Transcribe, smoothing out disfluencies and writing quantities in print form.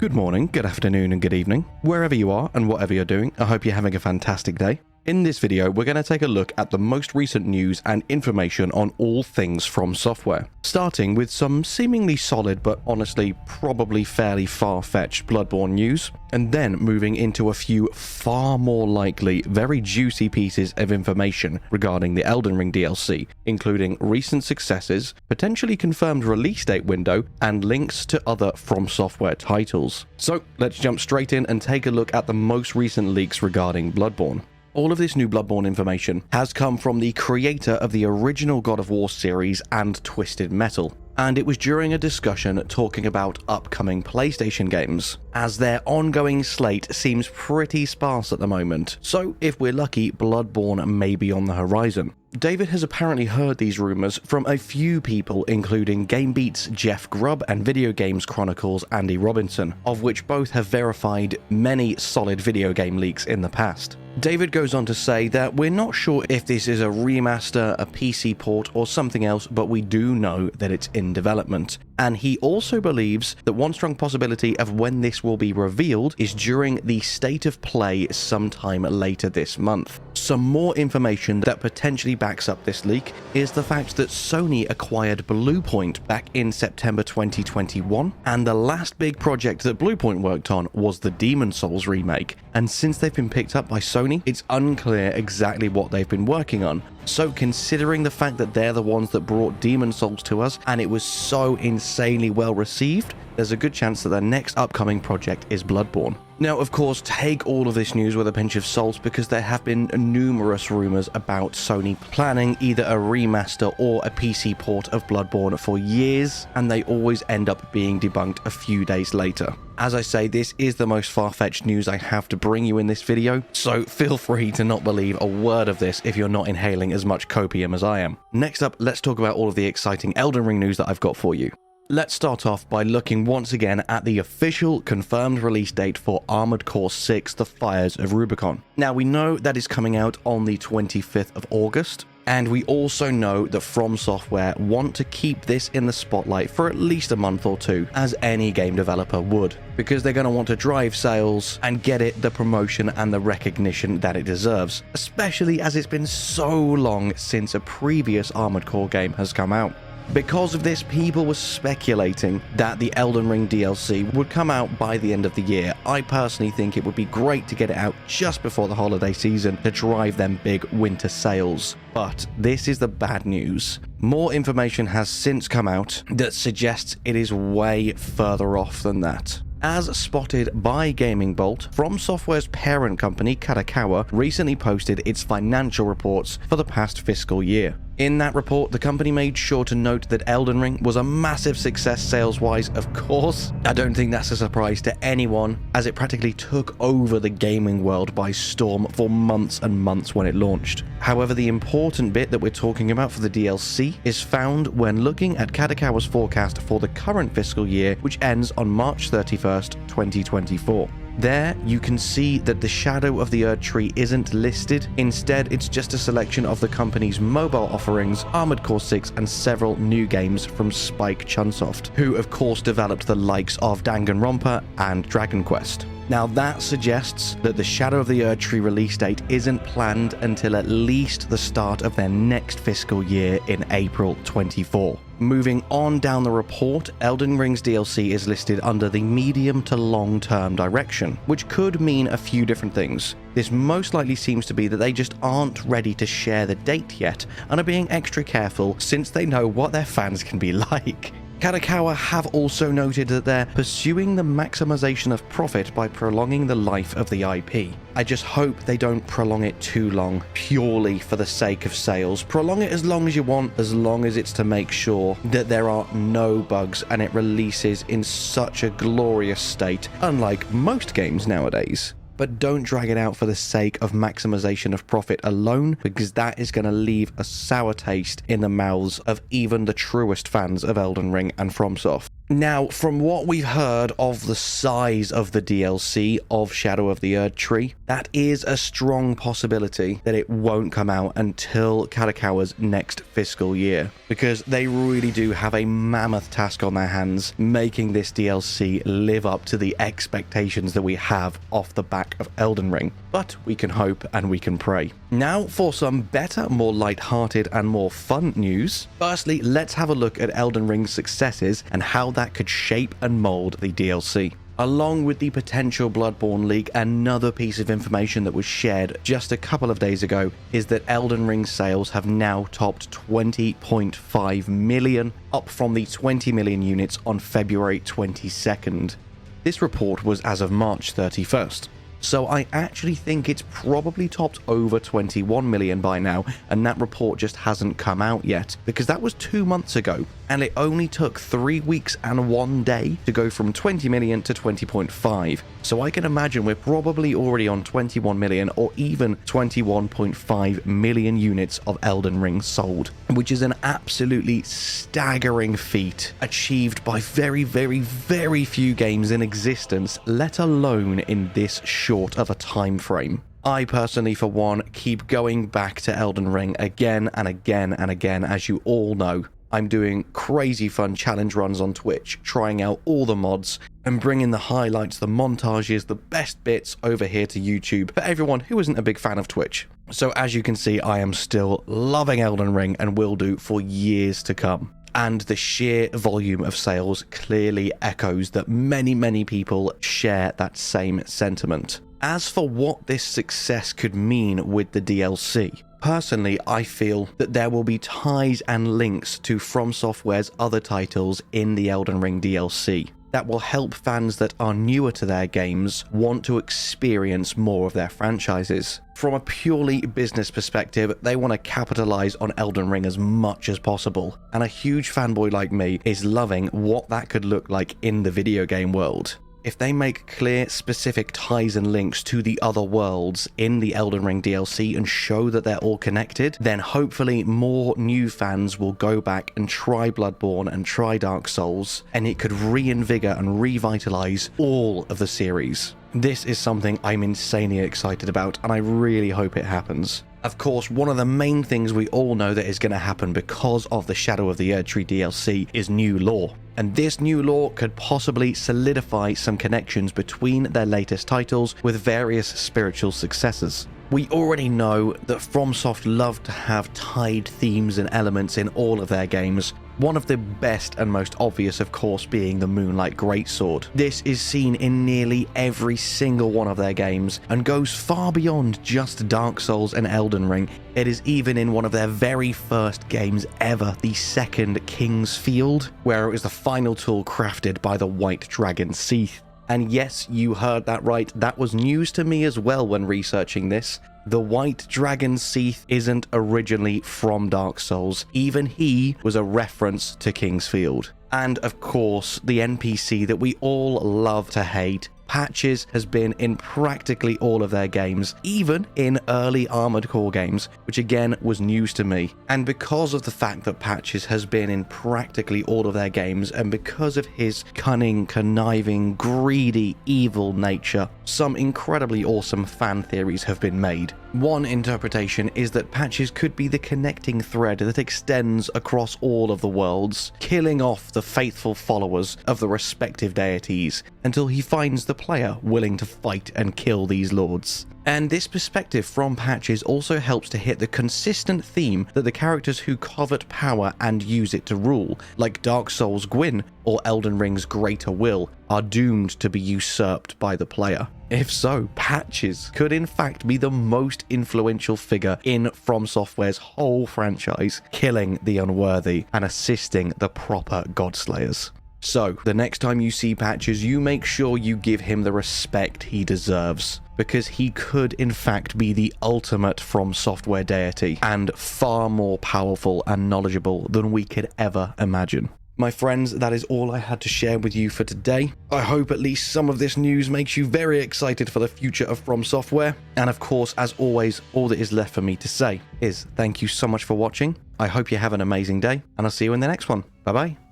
Good morning, good afternoon, and good evening. Wherever you are and whatever you're doing, I hope you're having a fantastic day. In this video, we're going to take a look at the most recent news and information on all things From Software, starting with some seemingly solid but honestly probably fairly far-fetched Bloodborne news, and then moving into a few far more likely very juicy pieces of information regarding the Elden Ring DLC, including recent successes, potentially confirmed release date window, and links to other From Software titles. So let's jump straight in and take a look at the most recent leaks regarding Bloodborne. All of this new Bloodborne information has come from the creator of the original God of War series and Twisted Metal, and it was during a discussion talking about upcoming PlayStation games, as their ongoing slate seems pretty sparse at the moment, so if we're lucky, Bloodborne may be on the horizon. David has apparently heard these rumors from a few people, including GameBeat's Jeff Grubb and Video Games Chronicles' Andy Robinson, of which both have verified many solid video game leaks in the past. David goes on to say that we're not sure if this is a remaster, a PC port, or something else, but we do know that it's in development. And he also believes that one strong possibility of when this will be revealed is during the State of Play sometime later this month. Some more information that potentially backs up this leak is the fact that Sony acquired Bluepoint back in September 2021, and the last big project that Bluepoint worked on was the Demon's Souls remake, and since they've been picked up by Sony, it's unclear exactly what they've been working on. So considering the fact that they're the ones that brought Demon's Souls to us, and it was so insanely well received, there's a good chance that their next upcoming project is Bloodborne. Now, of course, take all of this news with a pinch of salt, because there have been numerous rumors about Sony planning either a remaster or a PC port of Bloodborne for years, and they always end up being debunked a few days later. As I say, this is the most far-fetched news I have to bring you in this video, so feel free to not believe a word of this if you're not inhaling as much copium as I am. Next up, let's talk about all of the exciting Elden Ring news that I've got for you. Let's start off by looking once again at the official confirmed release date for Armored Core 6: The Fires of Rubicon. Now, we know that is coming out on the 25th of August, and we also know that From Software want to keep this in the spotlight for at least a month or two, as any game developer would, because they're going to want to drive sales and get it the promotion and the recognition that it deserves, especially as it's been so long since a previous Armored Core game has come out. Because of this, people were speculating that the Elden Ring DLC would come out by the end of the year. I personally think it would be great to get it out just before the holiday season to drive them big winter sales. But this is the bad news. More information has since come out that suggests it is way further off than that. As spotted by Gaming Bolt, From Software's parent company, Kadokawa, recently posted its financial reports for the past fiscal year. In that report, the company made sure to note that Elden Ring was a massive success sales-wise, of course. I don't think that's a surprise to anyone, as it practically took over the gaming world by storm for months and months when it launched. However, the important bit that we're talking about for the DLC is found when looking at Kadokawa's forecast for the current fiscal year, which ends on March 31st, 2024. There, you can see that the Shadow of the Erdtree isn't listed. Instead, it's just a selection of the company's mobile offerings, Armored Core 6, and several new games from Spike Chunsoft, who of course developed the likes of Danganronpa and Dragon Quest. Now, that suggests that the Shadow of the Erdtree release date isn't planned until at least the start of their next fiscal year in April 24. Moving on down the report, Elden Ring's DLC is listed under the medium to long-term direction, which could mean a few different things. This most likely seems to be that they just aren't ready to share the date yet and are being extra careful since they know what their fans can be like. Kadokawa have also noted that they're pursuing the maximization of profit by prolonging the life of the IP. I just hope they don't prolong it too long, purely for the sake of sales. Prolong it as long as you want, as long as it's to make sure that there are no bugs and it releases in such a glorious state, unlike most games nowadays. But don't drag it out for the sake of maximization of profit alone, because that is going to leave a sour taste in the mouths of even the truest fans of Elden Ring and FromSoft. Now, from what we've heard of the size of the DLC of Shadow of the Erdtree, that is a strong possibility that it won't come out until Kadokawa's next fiscal year, because they really do have a mammoth task on their hands, making this DLC live up to the expectations that we have off the back of Elden Ring. But we can hope and we can pray. Now for some better, more light-hearted and more fun news. Firstly, let's have a look at Elden Ring's successes and how that could shape and mold the DLC. Along with the potential Bloodborne leak, another piece of information that was shared just a couple of days ago is that Elden Ring sales have now topped 20.5 million, up from the 20 million units on February 22nd. This report was as of March 31st. So I actually think it's probably topped over 21 million by now, and that report just hasn't come out yet, because that was 2 months ago, and it only took 3 weeks and 1 day to go from 20 million to 20.5. So I can imagine we're probably already on 21 million or even 21.5 million units of Elden Ring sold, which is an absolutely staggering feat achieved by very, very, very few games in existence, let alone in this short of a time frame. I personally, for one, keep going back to Elden Ring again and again and again, as you all know. I'm doing crazy fun challenge runs on Twitch, trying out all the mods, and bringing the highlights, the montages, the best bits over here to YouTube for everyone who isn't a big fan of Twitch. So as you can see, I am still loving Elden Ring and will do for years to come. And the sheer volume of sales clearly echoes that many, many people share that same sentiment. As for what this success could mean with the DLC, personally, I feel that there will be ties and links to From Software's other titles in the Elden Ring DLC that will help fans that are newer to their games want to experience more of their franchises. From a purely business perspective, they want to capitalize on Elden Ring as much as possible, and a huge fanboy like me is loving what that could look like in the video game world. If they make clear, specific ties and links to the other worlds in the Elden Ring DLC and show that they're all connected, then hopefully more new fans will go back and try Bloodborne and try Dark Souls, and it could reinvigorate and revitalize all of the series. This is something I'm insanely excited about, and I really hope it happens. Of course, one of the main things we all know that is going to happen because of the Shadow of the Erdtree DLC is new lore. And this new lore could possibly solidify some connections between their latest titles with various spiritual successors. We already know that FromSoft love to have tied themes and elements in all of their games. One of the best and most obvious, of course, being the Moonlight Greatsword. This is seen in nearly every single one of their games and goes far beyond just Dark Souls and Elden Ring. It is even in one of their very first games ever, the second King's Field, where it was the final tool crafted by the White Dragon Seath. And yes, you heard that right, that was news to me as well when researching this. The White Dragon Seath isn't originally from Dark Souls. Even he was a reference to King's Field. And of course, the NPC that we all love to hate, Patches, has been in practically all of their games, even in early Armored Core games, which again was news to me. And because of the fact that Patches has been in practically all of their games, and because of his cunning, conniving, greedy, evil nature, some incredibly awesome fan theories have been made. One interpretation is that Patches could be the connecting thread that extends across all of the worlds, killing off the faithful followers of the respective deities until he finds the player willing to fight and kill these lords. And this perspective from Patches also helps to hit the consistent theme that the characters who covet power and use it to rule, like Dark Souls' Gwyn or Elden Ring's Greater Will, are doomed to be usurped by the player. If so, Patches could in fact be the most influential figure in From Software's whole franchise, killing the unworthy and assisting the proper Godslayers. So, the next time you see Patches, you make sure you give him the respect he deserves, because he could in fact be the ultimate From Software deity, and far more powerful and knowledgeable than we could ever imagine. My friends, that is all I had to share with you for today. I hope at least some of this news makes you very excited for the future of From Software. And of course, as always, all that is left for me to say is thank you so much for watching. I hope you have an amazing day, and I'll see you in the next one. Bye bye.